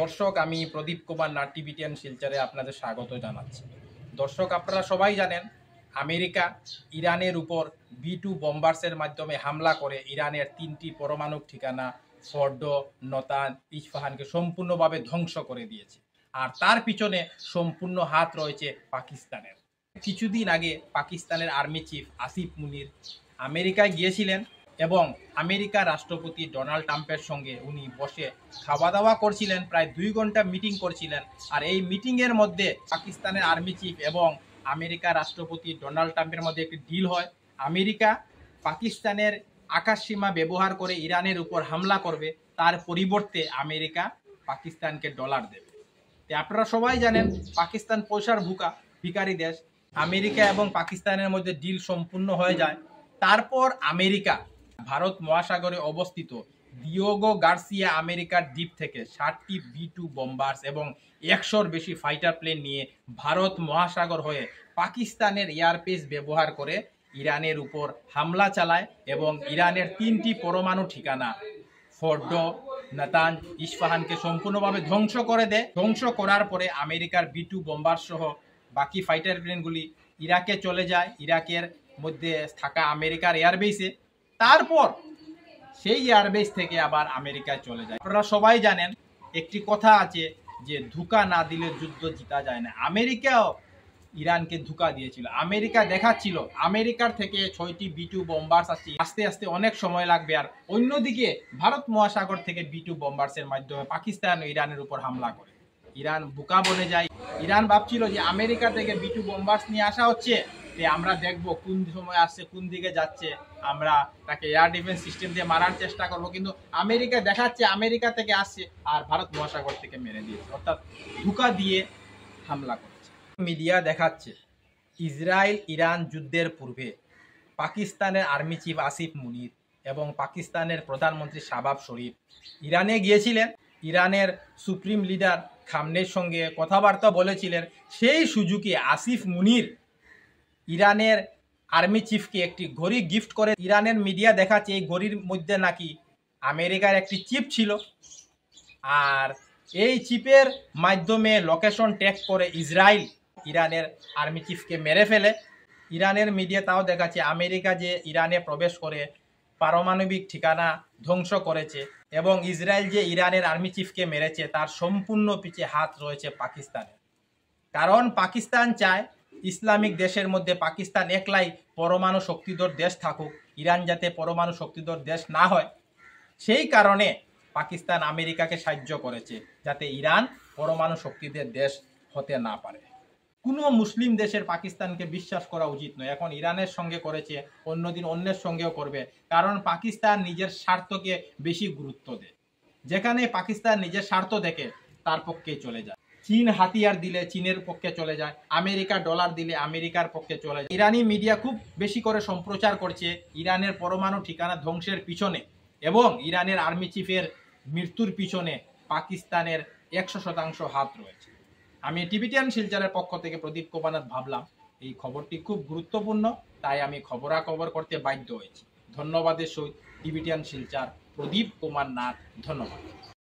দর্শক, আমি প্রদীপ কুমার নাট টিভিটিয়ান শিলচরে আপনাদের স্বাগত জানাচ্ছি। দর্শক, আপনারা সবাই জানেন আমেরিকা ইরানের উপর B-2 বম্বার্সের মাধ্যমে হামলা করে ইরানের 3টি পরমাণু ঠিকানা ফর্ডো, নতান, ইস্পাহানকে সম্পূর্ণভাবে ধ্বংস করে দিয়েছে। আর তার পিছনে সম্পূর্ণ হাত রয়েছে পাকিস্তানের। কিছুদিন আগে পাকিস্তানের আর্মি চিফ আসিফ মুনির আমেরিকায় গিয়েছিলেন এবং আমেরিকার রাষ্ট্রপতি ডোনাল্ড ট্রাম্পের সঙ্গে উনি বসে খাওয়া দাওয়া করছিলেন, প্রায় 2 ঘন্টা মিটিং করছিলেন। আর এই মিটিংয়ের মধ্যে পাকিস্তানের আর্মি চিফ এবং আমেরিকার রাষ্ট্রপতি ডোনাল্ড ট্রাম্পের মধ্যে একটি ডিল হয়। আমেরিকা পাকিস্তানের আকাশসীমা ব্যবহার করে ইরানের উপর হামলা করবে, তার পরিবর্তে আমেরিকা পাকিস্তানকে ডলার দেবে। আপনারা সবাই জানেন পাকিস্তান পয়সার ভিখারি দেশ। আমেরিকা এবং পাকিস্তানের মধ্যে ডিল সম্পূর্ণ হয়ে যায়। তারপর আমেরিকা ভারত মহাসাগরে অবস্থিত ডিয়েগো গার্সিয়া আমেরিকার দ্বীপ থেকে 60টি B-2 বম্বার্স এবং 100-র বেশি ফাইটার প্লেন নিয়ে ভারত মহাসাগর হয়ে পাকিস্তানের এয়ারবেস ব্যবহার করে ইরানের উপর হামলা চালায় এবং ইরানের 3টি পরমাণু ঠিকানা ফর্ডো, নাতাঞ্জ, ইস্পাহানকে সম্পূর্ণভাবে ধ্বংস করে দেয়। ধ্বংস করার পরে আমেরিকার B-2 বম্বার সহ বাকি ফাইটার প্লেনগুলি ইরাকে চলে যায়, ইরাকের মধ্যে থাকা আমেরিকার এয়ারবেসে। তারপর সেই এয়ারবেস থেকে আবার আমেরিকায় চলে যায়। আপনারা সবাই জানেন একটি কথা আছে যে ধোঁকা না দিলে যুদ্ধ জিতা যায় না। আমেরিকাও ইরানকে ধোঁকা দিয়েছিল। আমেরিকা দেখাচ্ছিল আমেরিকার থেকে 6টি B-2 বম্বার্স আছে, আস্তে আস্তে অনেক সময় লাগবে। আর অন্যদিকে ভারত মহাসাগর থেকে B-2 বম্বার্সের মাধ্যমে পাকিস্তান ও ইরানের উপর হামলা করে ইরান বোকা বনে যায়। ইরান ভাবছিল যে আমেরিকা থেকে B-2 বম্বার্স নিয়ে আসা হচ্ছে, আমরা দেখব কোন সময় আসছে, কোন দিকে যাচ্ছে, আমরা তাকে এয়ার ডিফেন্স সিস্টেম দিয়ে মারার চেষ্টা করব। কিন্তু আমেরিকা দেখাচ্ছে আমেরিকা থেকে আসছে আর ভারত মহাসাগর থেকে মেরে দিয়েছে, অর্থাৎ ধোঁকা দিয়ে হামলা করেছে। মিডিয়া দেখাচ্ছে ইসরায়েল ইরান যুদ্ধের পূর্বে পাকিস্তানের আর্মি চিফ আসিফ মুনির এবং পাকিস্তানের প্রধানমন্ত্রী শাহবাজ শরীফ ইরানে গিয়েছিলেন। ইরানের সুপ্রিম লিডার খামনের সঙ্গে কথাবার্তা বলেছিলেন। সেই সুযোগে আসিফ মুনির ইরানের আর্মি চিফকে একটি ঘড়ি গিফট করে। ইরানের মিডিয়া দেখাচ্ছে এই ঘড়ির মধ্যে নাকি আমেরিকার একটি চিপ ছিল, আর এই চিপের মাধ্যমে লোকেশন ট্র্যাক করে ইসরায়েল ইরানের আর্মি চিফকে মেরে ফেলে। ইরানের মিডিয়া তাও দেখাচ্ছে আমেরিকা যে ইরানে প্রবেশ করে পারমাণবিক ঠিকানা ধ্বংস করেছে এবং ইসরায়েল যে ইরানের আর্মি চিফকে মেরেছে তার সম্পূর্ণ পিছে হাত রয়েছে পাকিস্তানের। কারণ পাকিস্তান চায় ইসলামিক দেশের মধ্যে পাকিস্তান একলাই পরমাণু শক্তিধর দেশ থাকুক, ইরান যাতে পরমাণু শক্তিধর দেশ না হয়। সেই কারণে পাকিস্তান আমেরিকাকে সাহায্য করেছে যাতে ইরান পরমাণু শক্তিধর দেশ হতে না পারে। কোনো মুসলিম দেশের পাকিস্তানকে বিশ্বাস করা উচিত নয়। এখন ইরানের সঙ্গে করেছে, অন্যদিন অন্যের সঙ্গেও করবে, কারণ পাকিস্তান নিজের স্বার্থকে বেশি গুরুত্ব দেয়। যেখানে পাকিস্তান নিজের স্বার্থ দেখে তার পক্ষেই চলে যায়। চীন হাতিয়ার দিলে চীনের পক্ষে চলে যায়, আমেরিকা ডলার দিলে আমেরিকার পক্ষে চলে যায়। ইরানি মিডিয়া খুব বেশি করে সম্প্রচার করছে ইরানের পরমাণু ঠিকানা ধ্বংসের পিছনে এবং ইরানের আর্মি চিফের মৃত্যুর পিছনে পাকিস্তানের 100% হাত রয়েছে। আমি টিভিটিয়ান শিলচরের পক্ষ থেকে প্রদীপ কুমার নাথ ভাবলাম এই খবরটি খুব গুরুত্বপূর্ণ, তাই আমি খবরাখবর করতে বাধ্য হয়েছি। ধন্যবাদের সহিত টিভিটিয়ান শিলচর, প্রদীপ কুমার নাথ। ধন্যবাদ।